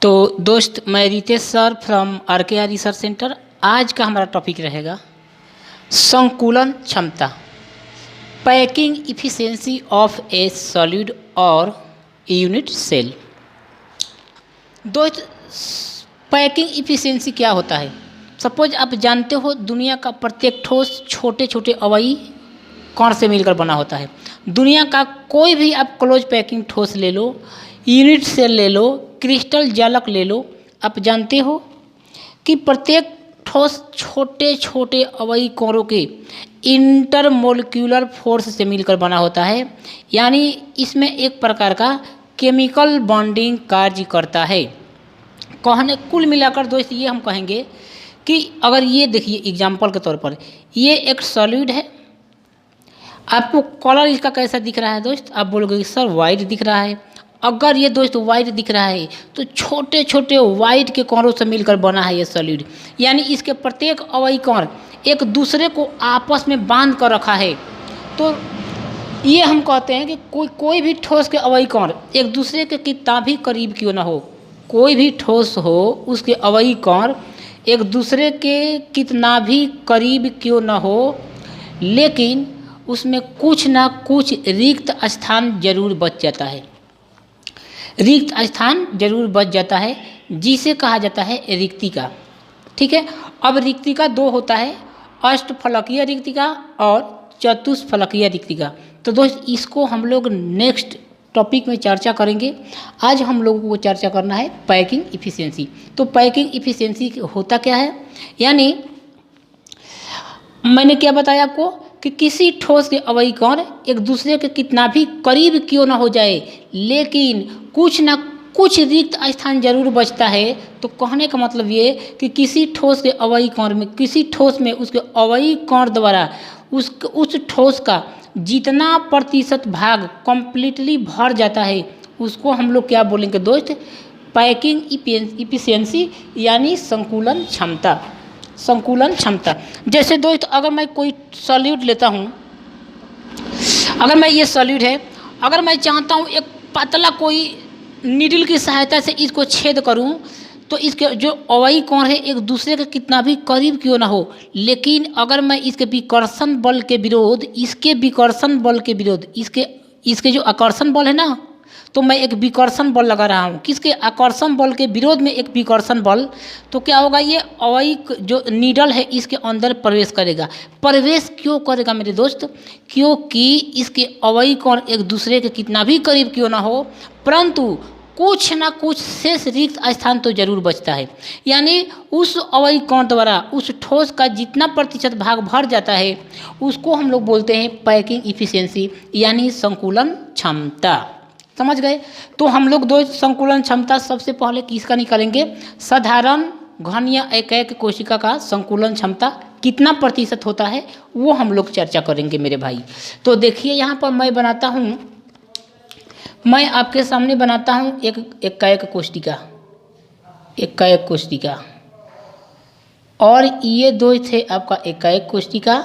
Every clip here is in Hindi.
तो दोस्त, मैं Ritesh sir from RKR research centre. आज का हमारा टॉपिक रहेगा संकुलन क्षमता, packing efficiency of a solid और यूनिट सेल। दोस्त, पैकिंग इफिशिएंसी क्या होता है? सपोज आप जानते हो दुनिया का प्रत्येक ठोस छोटे छोटे अवयवी कण से मिलकर बना होता है। दुनिया का कोई भी आप क्लोज पैकिंग ठोस ले लो, यूनिट सेल ले लो, क्रिस्टल जालक ले लो, आप जानते हो कि प्रत्येक ठोस छोटे छोटे अवयवी कणों के इंटरमोलिक्यूलर फोर्स से मिलकर बना होता है। यानी इसमें एक प्रकार का केमिकल बॉन्डिंग कार्य करता है। कहने कुल मिलाकर दोस्त ये हम कहेंगे कि अगर ये देखिए एग्जाम्पल के तौर पर ये एक सॉलिड है, आपको कलर इसका कैसा दिख रहा है दोस्त? आप बोलोगे सर वाइट दिख रहा है। अगर ये दोस्त वाइट दिख रहा है तो छोटे छोटे वाइट के कणों से मिलकर बना है ये सॉलिड। यानी इसके प्रत्येक अवयवी कण एक दूसरे को आपस में बांध कर रखा है। तो ये हम कहते हैं कि कोई भी ठोस के अवयवी कण एक दूसरे के कितना भी करीब क्यों ना हो, कोई भी ठोस हो उसके अवयवी कण एक दूसरे के कितना भी करीब क्यों ना हो, लेकिन उसमें कुछ ना कुछ रिक्त स्थान जरूर बच जाता है। रिक्त स्थान जरूर बच जाता है जिसे कहा जाता है रिक्तिका। ठीक है, अब रिक्तिका दो होता है, अष्टफलकीय रिक्तिका और चतुष्फलकीय रिक्तिका। तो दोस्त इसको हम लोग नेक्स्ट टॉपिक में चर्चा करेंगे। आज हम लोगों को चर्चा करना है पैकिंग इफिशिएंसी। तो पैकिंग इफिशिएंसी होता क्या है? यानी मैंने क्या बताया आपको कि किसी ठोस के अवयवी कण एक दूसरे के कितना भी करीब क्यों ना हो जाए, लेकिन कुछ ना कुछ रिक्त स्थान जरूर बचता है। तो कहने का मतलब ये कि किसी ठोस के अवयवी कण में, किसी ठोस में उसके अवयवी कण द्वारा उस ठोस का जितना प्रतिशत भाग कंप्लीटली भर जाता है उसको हम लोग क्या बोलेंगे दोस्त? पैकिंग इफिशिएंसी यानी संकुलन क्षमता। संकुलन क्षमता। जैसे दोस्त अगर मैं कोई सॉलिड लेता हूँ, अगर मैं ये सॉलिड है, अगर मैं चाहता हूँ एक पतला कोई नीडल की सहायता से इसको छेद करूँ, तो इसके जो अवयवी कण है एक दूसरे के कितना भी करीब क्यों ना हो, लेकिन अगर मैं इसके विकर्षण बल के विरोध, इसके विकर्षण बल के विरोध, इसके जो आकर्षण बल है ना, तो मैं एक विकर्षण बल लगा रहा हूँ, किसके? आकर्षण बल के विरोध में एक विकर्षण बल। तो क्या होगा? ये अवयवी जो नीडल है इसके अंदर प्रवेश करेगा। प्रवेश क्यों करेगा मेरे दोस्त? क्योंकि इसके अवयवी कण एक दूसरे के कितना भी करीब क्यों ना हो, परंतु कुछ ना कुछ शेष रिक्त स्थान तो जरूर बचता है। यानी उस अवयवी कण द्वारा उस ठोस का जितना प्रतिशत भाग भर जाता है उसको हम लोग बोलते हैं पैकिंग इफिशिएंसी यानी संकुलन क्षमता। समझ गए? तो हम लोग दो संकुलन क्षमता सबसे पहले किसका निकालेंगे? साधारण घन या एकैक कोशिका का संकुलन क्षमता कितना प्रतिशत होता है वो हम लोग चर्चा करेंगे मेरे भाई। तो देखिए यहाँ पर मैं बनाता हूँ, मैं आपके सामने बनाता हूँ एक एकैक कोशिका, एकैक कोशिका, और ये दो थे आपका एकैक कोशिका।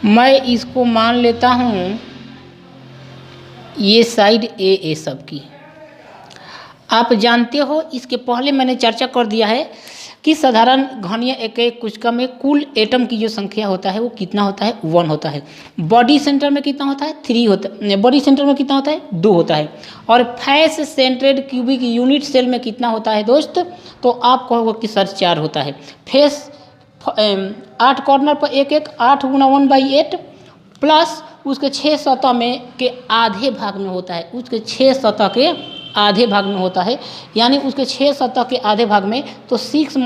मैं इसको मान लेता हूँ ये साइड ए सबकी। आप जानते हो इसके पहले मैंने चर्चा कर दिया है कि साधारण घनीय एकैक कोशिका में कुल एटम की जो संख्या होता है वो कितना होता है? 1 होता है। बॉडी सेंटर में कितना होता है? 3 होता है। बॉडी सेंटर में कितना होता है? 2 होता है। और फेस सेंट्रेड क्यूबिक यूनिट सेल में कितना होता है दोस्त? तो आप कहोगे कि सर 4 होता है। फेस 8 कॉर्नर पर एक 8 गुना 1/8 प्लस उसके 6 सतह में के आधे भाग में होता है, उसके 6 सतह के आधे भाग में होता है। यानी उसके 6 सतह के आधे भाग में तो 6 ×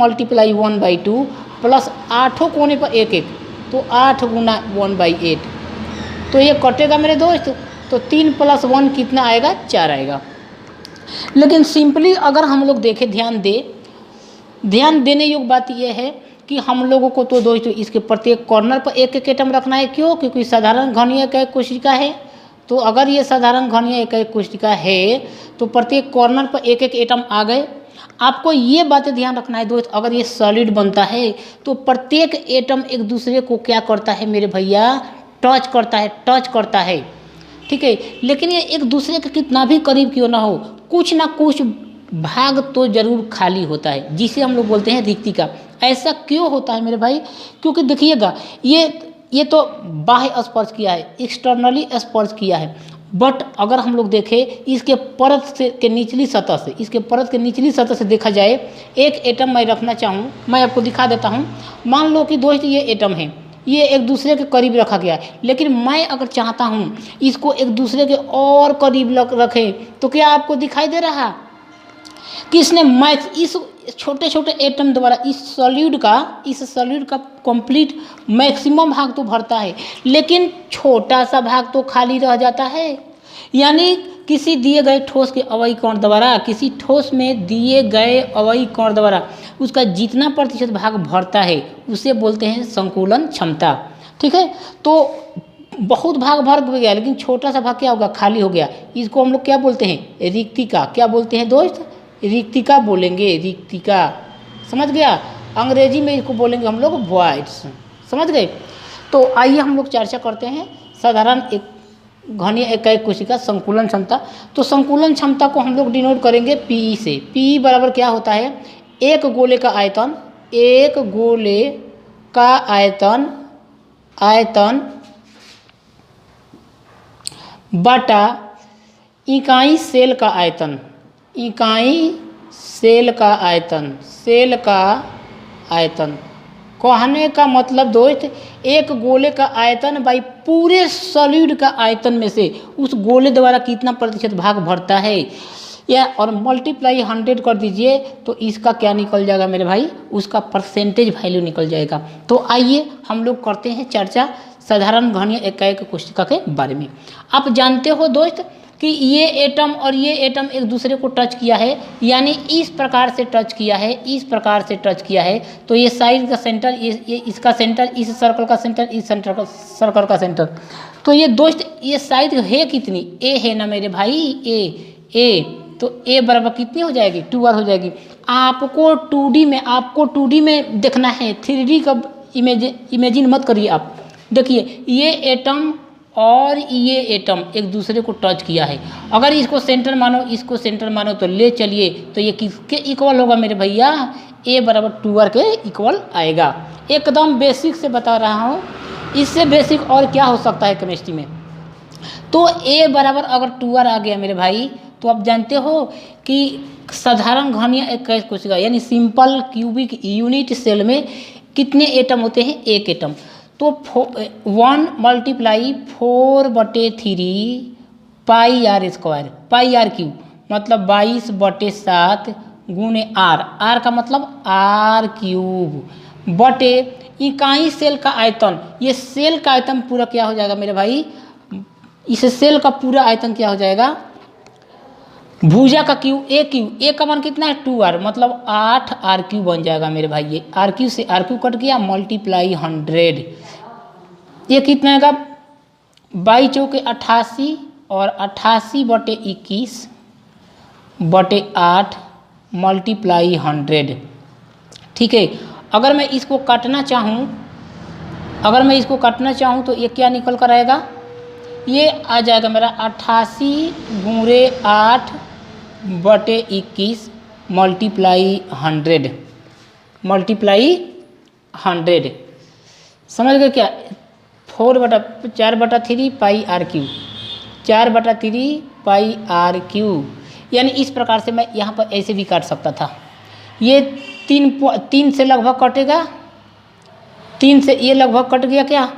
1/2 प्लस 8 कोने पर एक, तो 8 गुना 1/8। तो ये कटेगा मेरे दोस्त, तो 3 + 1 कितना आएगा? 4 आएगा। लेकिन सिंपली अगर हम लोग देखें, ध्यान देने योग्य बात यह है कि हम लोगों को तो दोस्तों इसके प्रत्येक कॉर्नर पर एक एटम रखना है। क्यों? क्योंकि साधारण घनीय एकैक कोशिका है। तो अगर ये साधारण घनीय एकैक कोशिका है तो प्रत्येक कॉर्नर पर एक एटम आ गए। आपको ये बातें ध्यान रखना है दोस्त, अगर ये सॉलिड बनता है तो प्रत्येक एटम एक दूसरे को क्या करता है मेरे भैया? टच करता है। ठीक है, लेकिन ये एक दूसरे के कितना भी करीब क्यों ना हो, कुछ ना कुछ भाग तो जरूर खाली होता है, जिसे हम लोग बोलते हैं रिक्तिका। ऐसा क्यों होता है मेरे भाई? क्योंकि देखिएगा, ये तो बाह्य स्पर्श किया है, एक्सटर्नली स्पर्श किया है, बट अगर हम लोग देखें इसके परत से के निचली सतह से, इसके परत के निचली सतह से देखा जाए, एक एटम मैं रखना चाहूँ, मैं आपको दिखा देता हूँ। मान लो कि दोस्त ये एटम है, ये एक दूसरे के करीब रखा गया है, लेकिन मैं अगर चाहता हूँ इसको एक दूसरे के और करीब रखे, तो क्या आपको दिखाई दे रहा कि इसने मैक्स इस छोटे छोटे एटम द्वारा इस सॉल्यूड का कंप्लीट मैक्सिमम भाग तो भरता है, लेकिन छोटा सा भाग तो खाली रह जाता है। यानी किसी दिए गए ठोस के अवयवी कण द्वारा, किसी ठोस में दिए गए अवयवी कण द्वारा उसका जितना प्रतिशत भाग भरता है उसे बोलते हैं संकुलन क्षमता। ठीक है, तो बहुत भाग भर गया लेकिन छोटा सा भाग क्या होगा? खाली हो गया। इसको हम लोग क्या बोलते हैं? रिक्तिका। क्या बोलते हैं दोस्त? रिक्तिका बोलेंगे, रिक्तिका। समझ गया? अंग्रेजी में इसको बोलेंगे हम लोग वॉइड्स। समझ गए? तो आइए हम लोग चर्चा करते हैं साधारण एक घनीय इकाई कोशिका संकुलन क्षमता। तो संकुलन क्षमता को हम लोग डिनोट करेंगे पीई से। पीई बराबर क्या होता है? एक गोले का आयतन, एक गोले का आयतन बटा इकाई सेल का आयतन, इकाई सेल का आयतन। कहने का मतलब दोस्त, एक गोले का आयतन बाई पूरे सॉलिड का आयतन में से उस गोले द्वारा कितना प्रतिशत भाग भरता है, या और मल्टीप्लाई 100 कर दीजिए तो इसका क्या निकल जाएगा मेरे भाई? उसका परसेंटेज वैल्यू निकल जाएगा। तो आइए हम लोग करते हैं चर्चा साधारण घनीय इकाई कोशिका के बारे में। आप जानते हो दोस्त कि ये एटम और ये एटम एक दूसरे को टच किया है, यानी इस प्रकार से टच किया है, तो ये साइड का सेंटर, ये इसका सेंटर, इस सर्कल का सेंटर, इस सर्कल का सेंटर। तो ये दोस्त ये साइड है कितनी? ए है ना मेरे भाई? ए तो ए बराबर कितनी हो जाएगी? 2r हो जाएगी। आपको 2D में देखना है, 3D का इमेजिन मत करिए आप। देखिए ये एटम और ये एटम एक दूसरे को टच किया है, अगर इसको सेंटर मानो तो ले चलिए, तो ये किसके इक्वल होगा मेरे भैया? ए बराबर 2r के इक्वल आएगा। एकदम बेसिक से बता रहा हूँ, इससे बेसिक और क्या हो सकता है केमिस्ट्री में। तो ए बराबर अगर 2r आ गया मेरे भाई, तो आप जानते हो कि साधारण घनीय इकाई कोशिका यानी सिंपल क्यूबिक यूनिट सेल में कितने एटम होते हैं? एक एटम। तो 1 × 4/3 पाई r स्क्वायर, पाई r क्यूब, मतलब 22/7 गुणे r का मतलब r क्यूब बटे इकाई सेल का आयतन। ये सेल का आयतन पूरा क्या हो जाएगा मेरे भाई? इस सेल का पूरा आयतन क्या हो जाएगा? भुजा का क्यू, ए का मान कितना है? 2r, मतलब 8r क्यूब बन जाएगा मेरे भाई। ये r क्यूब से r क्यूब कट गया, मल्टीप्लाई 100। ये कितना आएगा? 22 चौके 88 और 88/21 बटे 8 मल्टीप्लाई 100। ठीक है, अगर मैं इसको काटना चाहूँ तो ये क्या निकल कर आएगा? ये आ जाएगा मेरा 88 गुणे 8/21 मल्टीप्लाई 100। समझ गए क्या? 4/3 पाई r क्यूब, 4/3 पाई r क्यूब। यानी इस प्रकार से मैं यहाँ पर ऐसे भी काट सकता था। ये 3 से लगभग कटेगा, 3 से ये लगभग कट गया क्या?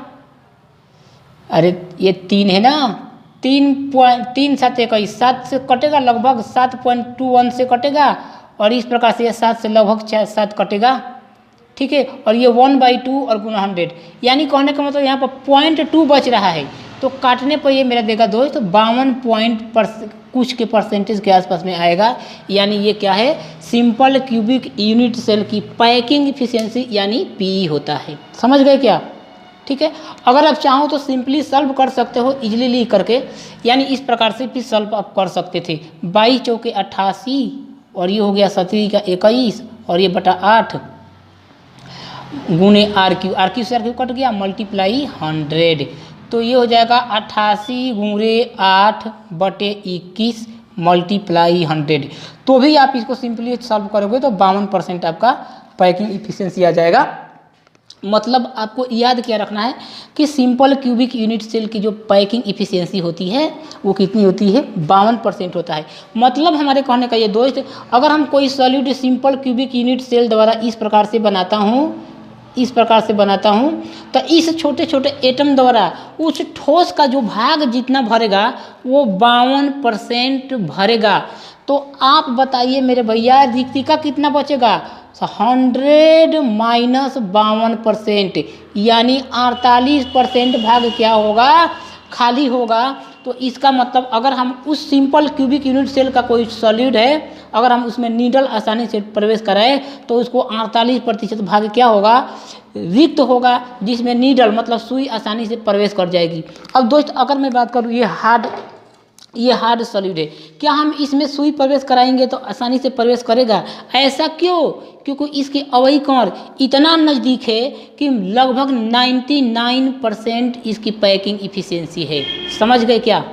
अरे ये 3 है ना, 3 7 21, 7 से कटेगा, लगभग 7.21 से कटेगा, और इस प्रकार से ये 7 से लगभग 7 कटेगा। ठीक है, और ये 1/2 और गुना 100, यानी कहने का मतलब यहाँ पर 0.2 बच रहा है। तो काटने पर ये मेरा देगा दोस्त 52 कुछ के परसेंटेज के आसपास में आएगा। यानी ये क्या है? सिंपल क्यूबिक यूनिट सेल की पैकिंग इफिशियंसी यानी पी होता है। समझ गए क्या? ठीक है, अगर आप चाहो तो सिंपली सॉल्व कर सकते हो इजीली करके, यानी इस प्रकार से भी सॉल्व आप कर सकते थे। 22 चौके 88 और ये हो गया 17 का 21 और ये बटा 8 गुणे r क्यू से r क्यू कट गया, मल्टीप्लाई 100। तो ये हो जाएगा 88 गुणे 8/21 मल्टीप्लाई 100, तो भी आप इसको सिंपली सॉल्व करोगे तो 52% आपका पैकिंग इफिशियंसी आ जाएगा। मतलब आपको याद क्या रखना है कि सिंपल क्यूबिक यूनिट सेल की जो पैकिंग इफिशियंसी होती है वो कितनी होती है, 52% होता है। मतलब हमारे कहने का ये दोस्त, अगर हम कोई solid simple cubic unit cell द्वारा इस प्रकार से बनाता हूँ तो इस छोटे छोटे एटम द्वारा उस ठोस का जो भाग जितना भरेगा वो 52% भरेगा। तो आप बताइए मेरे भैया, रिक्तिका कितना बचेगा, 100 माइनस 52%, यानी 48% भाग क्या होगा, खाली होगा। तो इसका मतलब अगर हम उस सिंपल क्यूबिक यूनिट सेल का कोई सॉलिड है, अगर हम उसमें नीडल आसानी से प्रवेश कराएं तो उसको 48% भाग क्या होगा, रिक्त होगा, जिसमें नीडल मतलब सुई आसानी से प्रवेश कर जाएगी। अब दोस्त अगर मैं बात करूँ ये हार्ड सॉलिड है, क्या हम इसमें सुई प्रवेश कराएंगे तो आसानी से प्रवेश करेगा? ऐसा क्यों? क्योंकि इसके अवयवी कण इतना नज़दीक है कि लगभग 99% इसकी पैकिंग इफिशियंसी है। समझ गए क्या?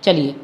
चलिए